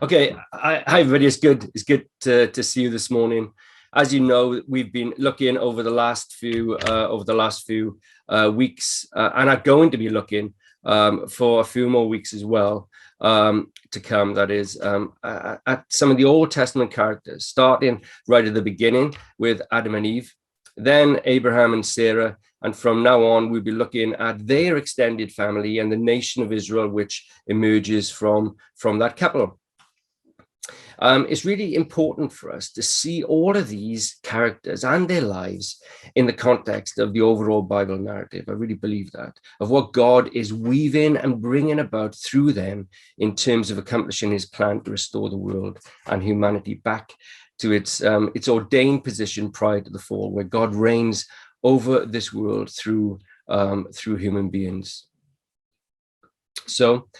Okay, hi everybody. It's good to see you this morning. As you know, we've been looking over the last few weeks, and are going to be looking for a few more weeks as well to come. That is at some of the Old Testament characters, starting right at the beginning with Adam and Eve, then Abraham and Sarah, and from now on we'll be looking at their extended family and the nation of Israel, which emerges from that couple. It's really important for us to see all of these characters and their lives in the context of the overall Bible narrative. I really believe that, of what God is weaving and bringing about through them in terms of accomplishing his plan to restore the world and humanity back to its ordained position prior to the fall, where God reigns over this world through human beings. So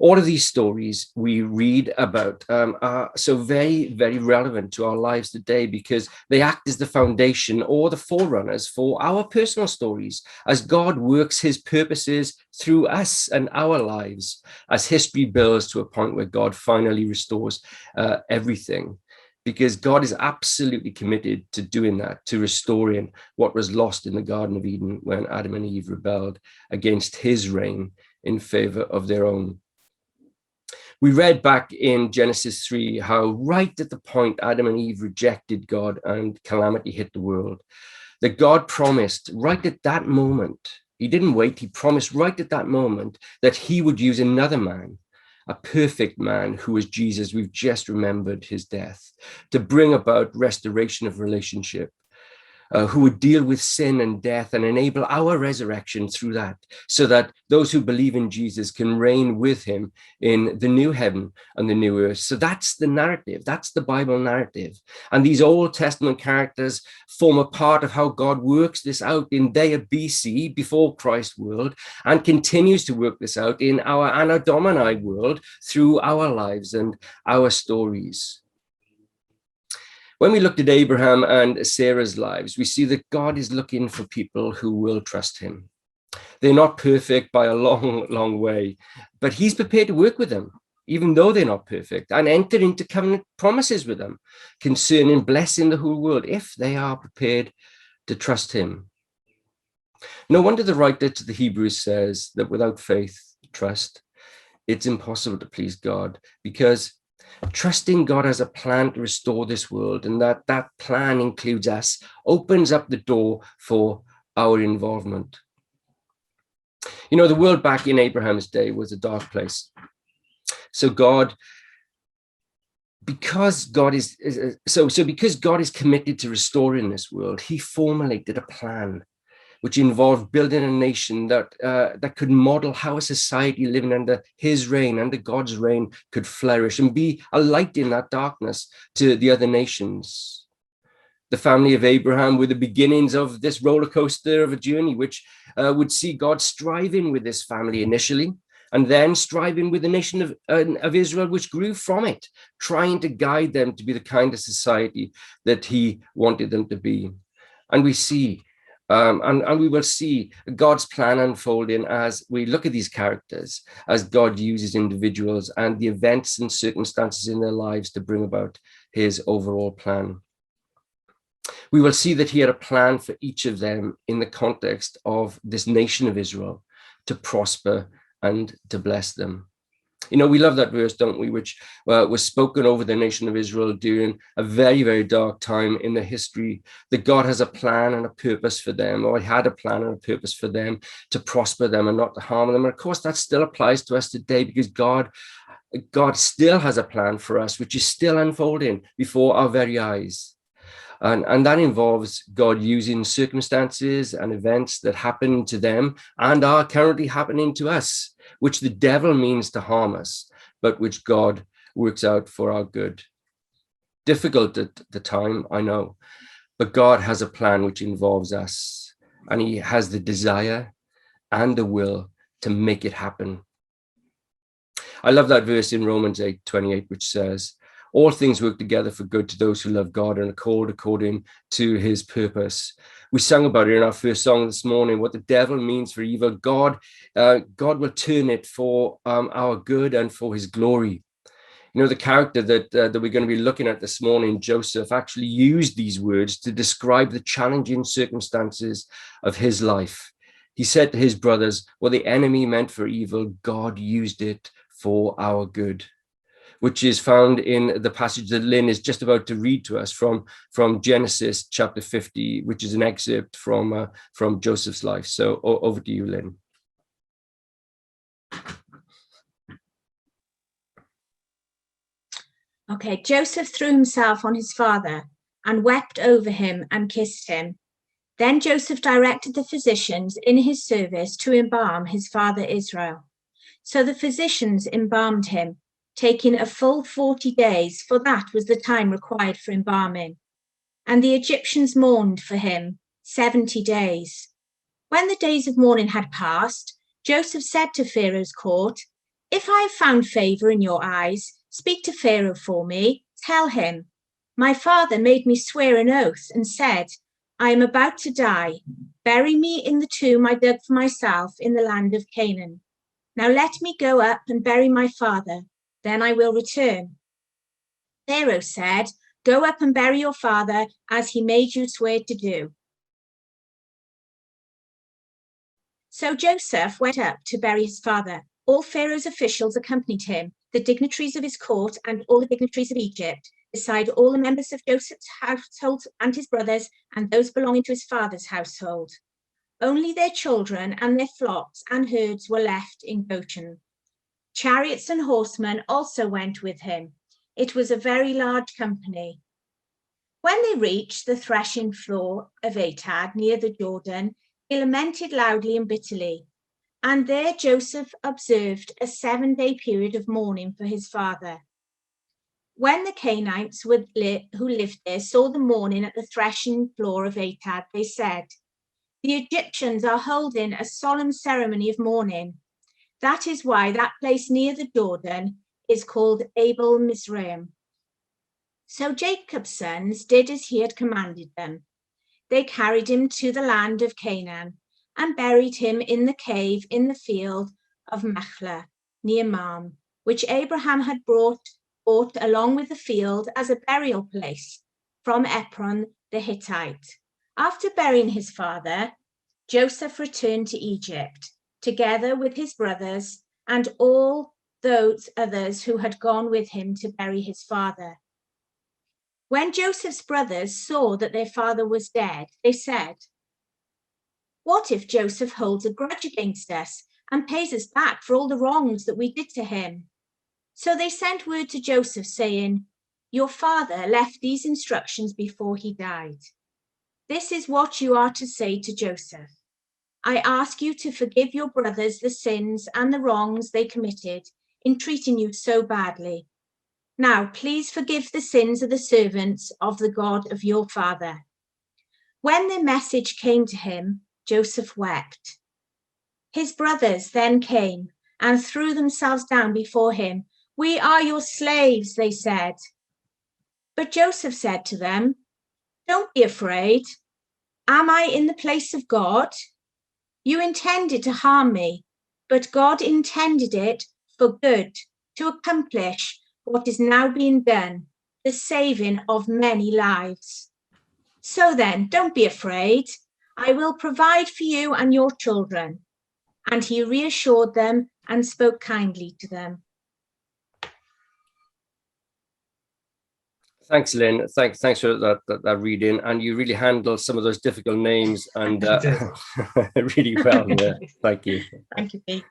all of these stories we read about are so very, very relevant to our lives today, because they act as the foundation or the forerunners for our personal stories as God works his purposes through us and our lives, as history builds to a point where God finally restores everything. Because God is absolutely committed to doing that, to restoring what was lost in the Garden of Eden when Adam and Eve rebelled against his reign in favor of their own. We read back in Genesis 3 how right at the point Adam and Eve rejected God and calamity hit the world, that God promised right at that moment, he didn't wait, he promised right at that moment that he would use another man, a perfect man who was Jesus. We've just remembered his death, to bring about restoration of relationship, who would deal with sin and death and enable our resurrection through that, so that those who believe in Jesus can reign with him in the new heaven and the new earth. So that's the narrative. That's the Bible narrative. And these Old Testament characters form a part of how God works this out in their BC, before Christ world, and continues to work this out in our Anno Domini world through our lives and our stories. When we looked at Abraham and Sarah's lives, we see that God is looking for people who will trust him. They're not perfect by a long, long way, but he's prepared to work with them, even though they're not perfect, and enter into covenant promises with them concerning blessing the whole world if they are prepared to trust him. No wonder the writer to the Hebrews says that without faith, trust, it's impossible to please God, because trusting God has a plan to restore this world, and that plan includes us, opens up the door for our involvement. You know, the world back in Abraham's day was a dark place. So because God is committed to restoring this world, he formulated a plan which involved building a nation that could model how a society living under his reign, under God's reign, could flourish and be a light in that darkness to the other nations. The family of Abraham were the beginnings of this roller coaster of a journey, which would see God striving with this family initially, and then striving with the nation of Israel, which grew from it, trying to guide them to be the kind of society that he wanted them to be. And we see and we will see God's plan unfolding as we look at these characters, as God uses individuals and the events and circumstances in their lives to bring about his overall plan. We will see that he had a plan for each of them in the context of this nation of Israel to prosper and to bless them. You know, we love that verse, don't we, which was spoken over the nation of Israel during a very, very dark time in the history, that God has a plan and a purpose for them, or he had a plan and a purpose for them to prosper them and not to harm them. And of course, that still applies to us today, because God still has a plan for us, which is still unfolding before our very eyes. And that involves God using circumstances and events that happen to them and are currently happening to us, which the devil means to harm us, but which God works out for our good. Difficult at the time, I know, but God has a plan which involves us, and he has the desire and the will to make it happen. I love that verse in Romans 8:28, which says, all things work together for good to those who love God and are called according to his purpose. We sang about it in our first song this morning, what the devil means for evil, God will turn it for our good and for his glory. The character that we're going to be looking at this morning, Joseph, actually used these words to describe the challenging circumstances of his life. He said to his brothers, what the enemy meant for evil, God used it for our good, which is found in the passage that Lynn is just about to read to us from Genesis chapter 50, which is an excerpt from Joseph's life. So over to you, Lynn. Okay, Joseph threw himself on his father and wept over him and kissed him. Then Joseph directed the physicians in his service to embalm his father Israel. So the physicians embalmed him, taking a full 40 days, for that was the time required for embalming. And the Egyptians mourned for him 70 days. When the days of mourning had passed, Joseph said to Pharaoh's court, if I have found favor in your eyes, speak to Pharaoh for me, tell him, my father made me swear an oath and said, I am about to die. Bury me in the tomb I dug for myself in the land of Canaan. Now let me go up and bury my father, then I will return. Pharaoh said, go up and bury your father as he made you swear to do. So Joseph went up to bury his father. All Pharaoh's officials accompanied him, the dignitaries of his court and all the dignitaries of Egypt, beside all the members of Joseph's household and his brothers and those belonging to his father's household. Only their children and their flocks and herds were left in Goshen. Chariots and horsemen also went with him. It was a very large company. When they reached the threshing floor of Atad near the Jordan, they lamented loudly and bitterly. And there Joseph observed a 7-day period of mourning for his father. When the Canaanites who lived there saw the mourning at the threshing floor of Atad, they said, the Egyptians are holding a solemn ceremony of mourning. That is why that place near the Jordan is called Abel Mizraim. So Jacob's sons did as he had commanded them. They carried him to the land of Canaan and buried him in the cave in the field of Machlah near Mamre, which Abraham had bought along with the field as a burial place from Ephron the Hittite. After burying his father, Joseph returned to Egypt, together with his brothers and all those others who had gone with him to bury his father. When Joseph's brothers saw that their father was dead, they said, what if Joseph holds a grudge against us and pays us back for all the wrongs that we did to him? So they sent word to Joseph saying, your father left these instructions before he died. This is what you are to say to Joseph. I ask you to forgive your brothers the sins and the wrongs they committed in treating you so badly. Now, please forgive the sins of the servants of the God of your father. When the message came to him, Joseph wept. His brothers then came and threw themselves down before him. We are your slaves, they said. But Joseph said to them, don't be afraid. Am I in the place of God? You intended to harm me, but God intended it for good, to accomplish what is now being done, the saving of many lives. So then, don't be afraid. I will provide for you and your children. And he reassured them and spoke kindly to them. Thanks, Lynn. Thanks for that reading, and you really handled some of those difficult names and really well. Yeah. Thank you. Thank you, Pete.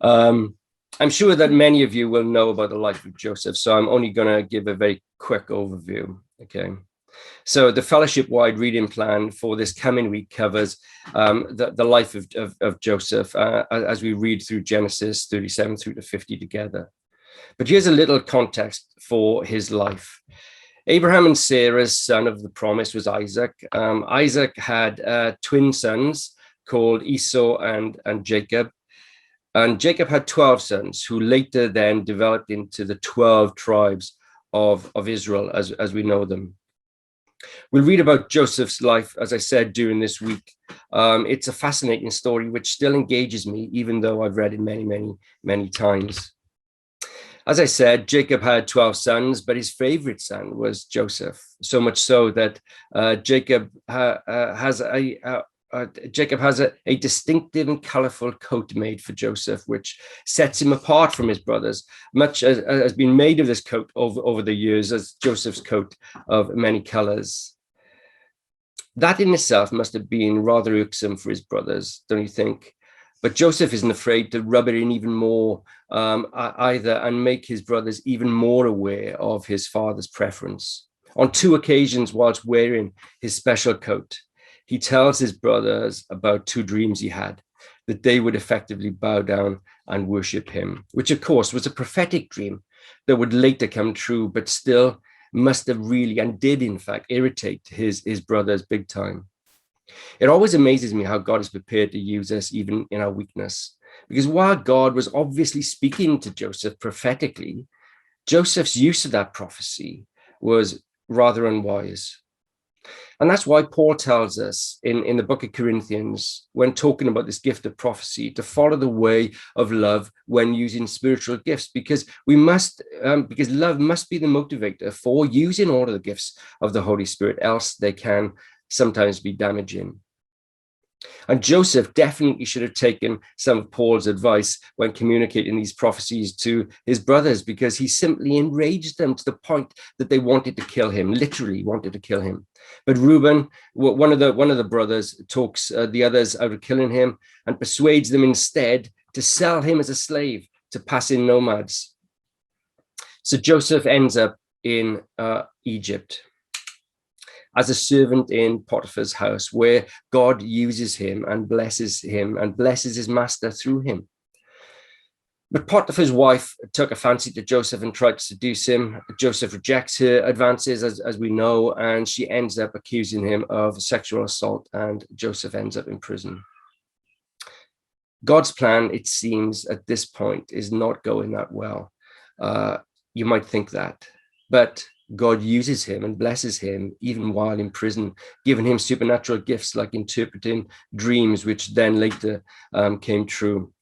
I'm sure that many of you will know about the life of Joseph, so I'm only going to give a very quick overview. Okay. So the fellowship-wide reading plan for this coming week covers the life of Joseph as we read through Genesis 37 through to 50 together. But here's a little context for his life. Abraham and Sarah's son of the promise was Isaac. Isaac had twin sons called Esau and Jacob. And Jacob had 12 sons who later then developed into the 12 tribes of Israel as we know them. We'll read about Joseph's life, as I said, during this week. It's a fascinating story which still engages me, even though I've read it many, many, many times. As I said, Jacob had 12 sons, but his favorite son was Joseph, so much so that Jacob has a distinctive and colorful coat made for Joseph, which sets him apart from his brothers, much as has been made of this coat over the years as Joseph's coat of many colors. That in itself must have been rather irksome for his brothers, don't you think? But Joseph isn't afraid to rub it in even more either, and make his brothers even more aware of his father's preference. On 2 occasions, whilst wearing his special coat, he tells his brothers about 2 dreams he had, that they would effectively bow down and worship him, which of course was a prophetic dream that would later come true, but still must have really, and did in fact, irritate his brothers big time. It always amazes me how God is prepared to use us even in our weakness, because while God was obviously speaking to Joseph prophetically, Joseph's use of that prophecy was rather unwise. And that's why Paul tells us in the book of Corinthians, when talking about this gift of prophecy, to follow the way of love when using spiritual gifts, because because love must be the motivator for using all of the gifts of the Holy Spirit, else they can sometimes be damaging. And Joseph definitely should have taken some of Paul's advice when communicating these prophecies to his brothers, because he simply enraged them to the point that they wanted to kill him, literally wanted to kill him. But Reuben, one of the brothers, talks the others out of killing him and persuades them instead to sell him as a slave to passing nomads. So Joseph ends up in Egypt as a servant in Potiphar's house, where God uses him and blesses his master through him. But Potiphar's wife took a fancy to Joseph and tried to seduce him. Joseph rejects her advances, as we know, and she ends up accusing him of sexual assault, and Joseph ends up in prison. God's plan, it seems, at this point is not going that well. You might think that, but God uses him and blesses him even while in prison, giving him supernatural gifts like interpreting dreams, which then later came true.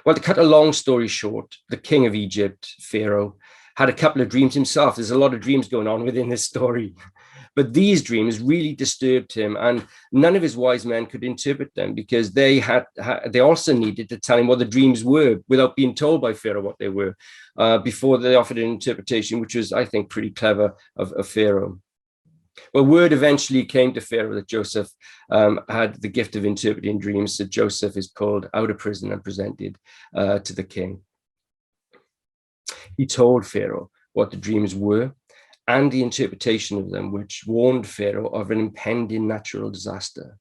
Well, to cut a long story short, the king of Egypt, Pharaoh, had a couple of dreams himself. There's a lot of dreams going on within this story. But these dreams really disturbed him, and none of his wise men could interpret them, because they also needed to tell him what the dreams were without being told by Pharaoh what they were before they offered an interpretation, which was, I think, pretty clever of Pharaoh. Well, word eventually came to Pharaoh that Joseph had the gift of interpreting dreams, so Joseph is pulled out of prison and presented to the king. He told Pharaoh what the dreams were and the interpretation of them, which warned Pharaoh of an impending natural disaster.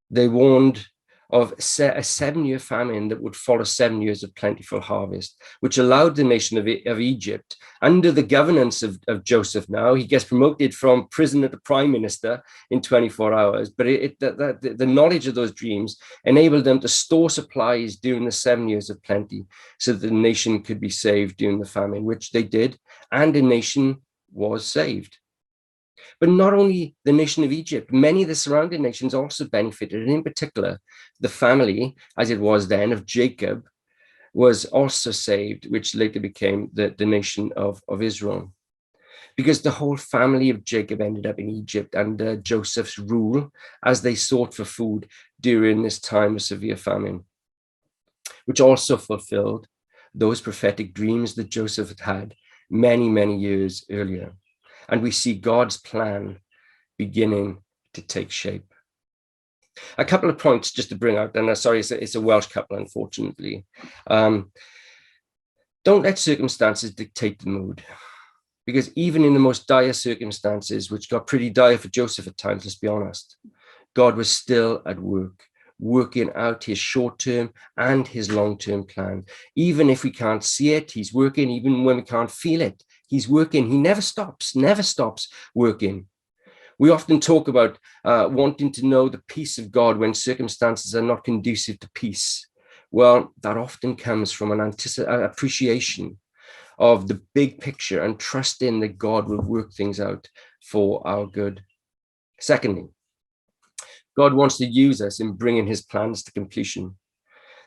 They warned of a 7-year famine that would follow 7 years of plentiful harvest, which allowed the nation of Egypt, under the governance of Joseph now, he gets promoted from prisoner to prime minister in 24 hours, but the knowledge of those dreams enabled them to store supplies during the 7 years of plenty so that the nation could be saved during the famine, which they did, and the nation was saved. But not only the nation of Egypt, many of the surrounding nations also benefited, and in particular, the family, as it was then, of Jacob was also saved, which later became the nation of Israel. Because the whole family of Jacob ended up in Egypt under Joseph's rule as they sought for food during this time of severe famine, which also fulfilled those prophetic dreams that Joseph had had many, many years earlier. And we see God's plan beginning to take shape. A couple of points just to bring out, and sorry, it's a Welsh couple, unfortunately. Don't let circumstances dictate the mood, because even in the most dire circumstances, which got pretty dire for Joseph at times, let's be honest, God was still at work, working out his short-term and his long-term plan. Even if we can't see it, he's working. Even when we can't feel it, he's working. He never stops working. We often talk about wanting to know the peace of God when circumstances are not conducive to peace. Well, that often comes from an appreciation of the big picture and trusting that God will work things out for our good. Secondly, God wants to use us in bringing his plans to completion.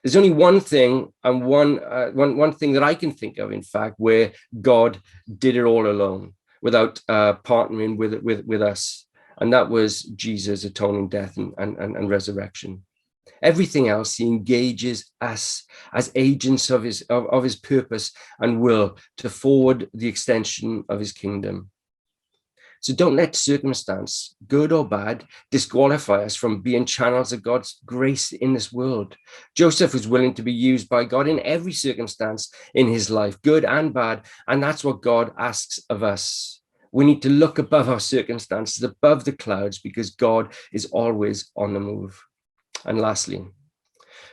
There's only one thing and one thing that I can think of, in fact, where God did it all alone without partnering with us. And that was Jesus' atoning death and resurrection. Everything else, he engages us as agents of his purpose and will to forward the extension of his kingdom. So don't let circumstance, good or bad, disqualify us from being channels of God's grace in this world. Joseph was willing to be used by God in every circumstance in his life, good and bad. And that's what God asks of us. We need to look above our circumstances, above the clouds, because God is always on the move. And lastly,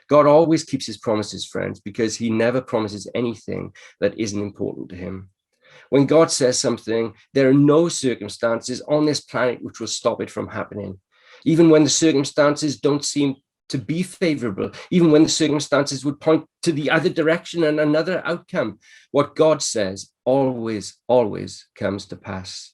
God always keeps his promises, friends, because he never promises anything that isn't important to him. When God says something, there are no circumstances on this planet which will stop it from happening. Even when the circumstances don't seem to be favorable, even when the circumstances would point to the other direction and another outcome, what God says always, always comes to pass.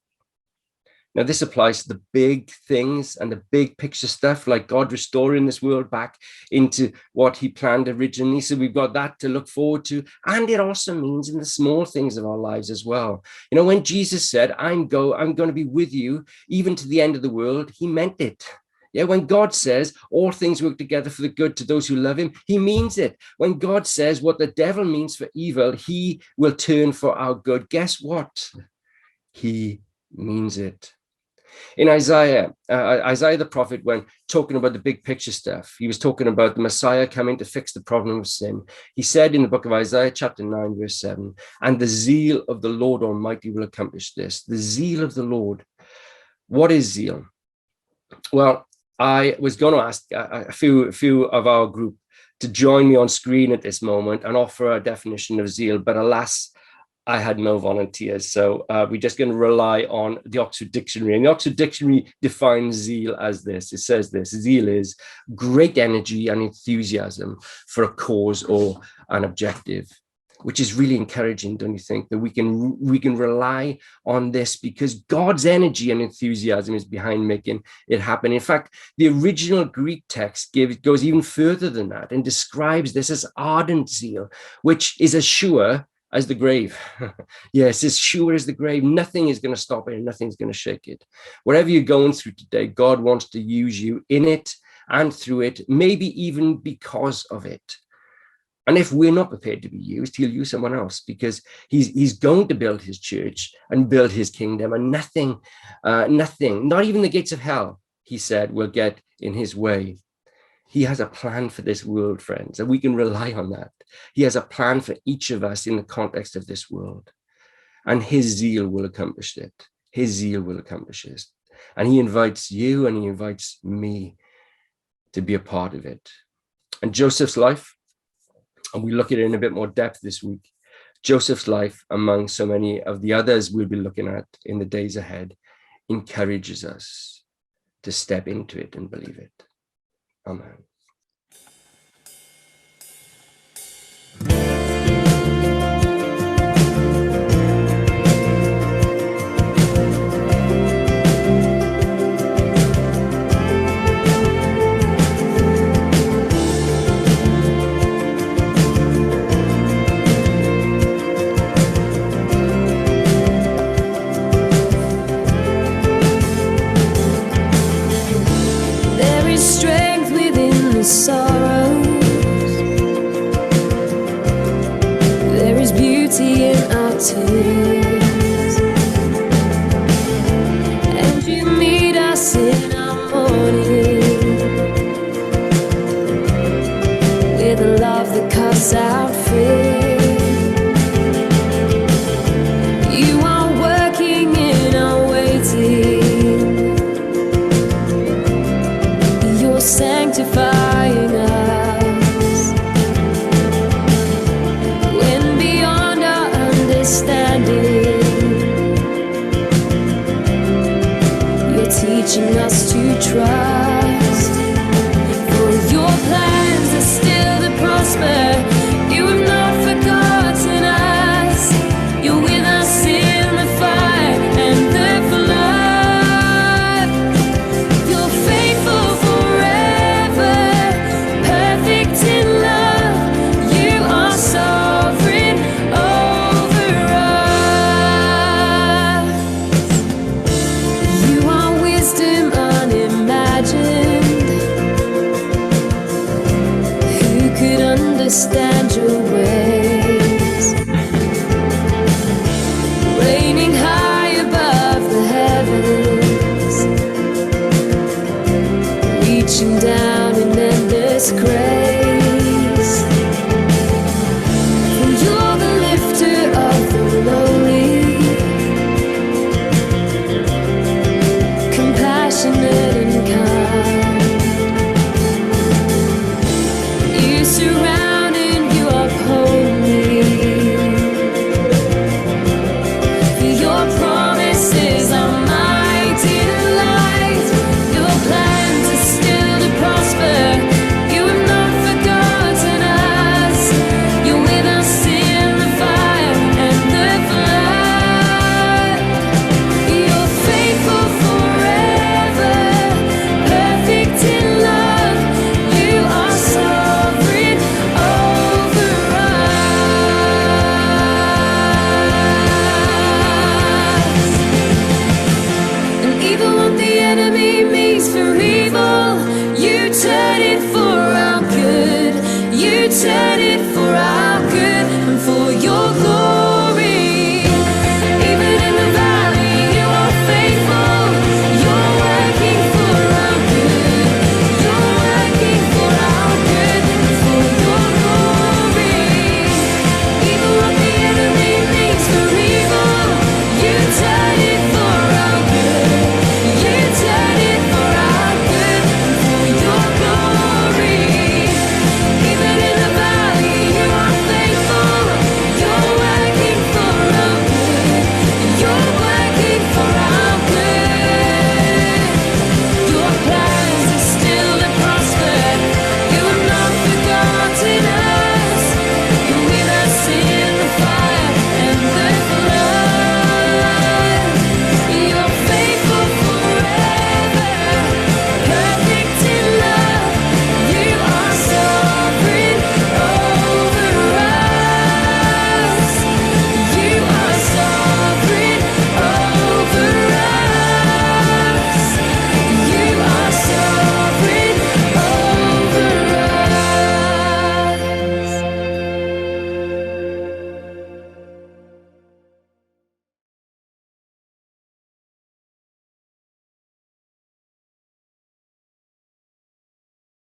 Now, this applies to the big things and the big picture stuff, like God restoring this world back into what he planned originally. So we've got that to look forward to. And it also means in the small things of our lives as well. You know, when Jesus said, I'm going to be with you even to the end of the world, he meant it. Yeah, when God says all things work together for the good to those who love him, he means it. When God says what the devil means for evil, he will turn for our good. Guess what? He means it. In Isaiah the prophet, when talking about the big picture stuff, he was talking about the Messiah coming to fix the problem of sin. He said in the book of Isaiah, chapter 9, verse 7, and the zeal of the Lord Almighty will accomplish this. The zeal of the Lord. What is zeal? Well, I was going to ask a few of our group to join me on screen at this moment and offer a definition of zeal, but alas, I had no volunteers, so we're just going to rely on the Oxford Dictionary. And the Oxford Dictionary defines zeal as this. It says this: zeal is great energy and enthusiasm for a cause or an objective, which is really encouraging, don't you think, that we can rely on this because God's energy and enthusiasm is behind making it happen. In fact, the original Greek text goes even further than that and describes this as ardent zeal, which is as sure as the grave. Yes, as sure as the grave. Nothing is going to stop it and nothing's going to shake it. Whatever you're going through today, God wants to use you in it and through it, maybe even because of it. And if we're not prepared to be used, he'll use someone else, because he's going to build his church and build his kingdom, and nothing, not even the gates of hell, he said, will get in his way. He has a plan for this world, friends, and we can rely on that. He has a plan for each of us in the context of this world, and his zeal will accomplish it. His zeal will accomplish it. And he invites you and he invites me to be a part of it. And Joseph's life, and we look at it in a bit more depth this week, Joseph's life, among so many of the others we'll be looking at in the days ahead, encourages us to step into it and believe it. Amen. There is strength within the sorrows. There is beauty in our tears. And you meet us in our mourning with a love that casts out fear. You are working in our waiting. You're sanctifying us when beyond our understanding. You're teaching us to trust, for your plans are still to prosper. You have not forgotten us. You're with us in the fire and the flood. You're faithful forever, perfect in love. to me.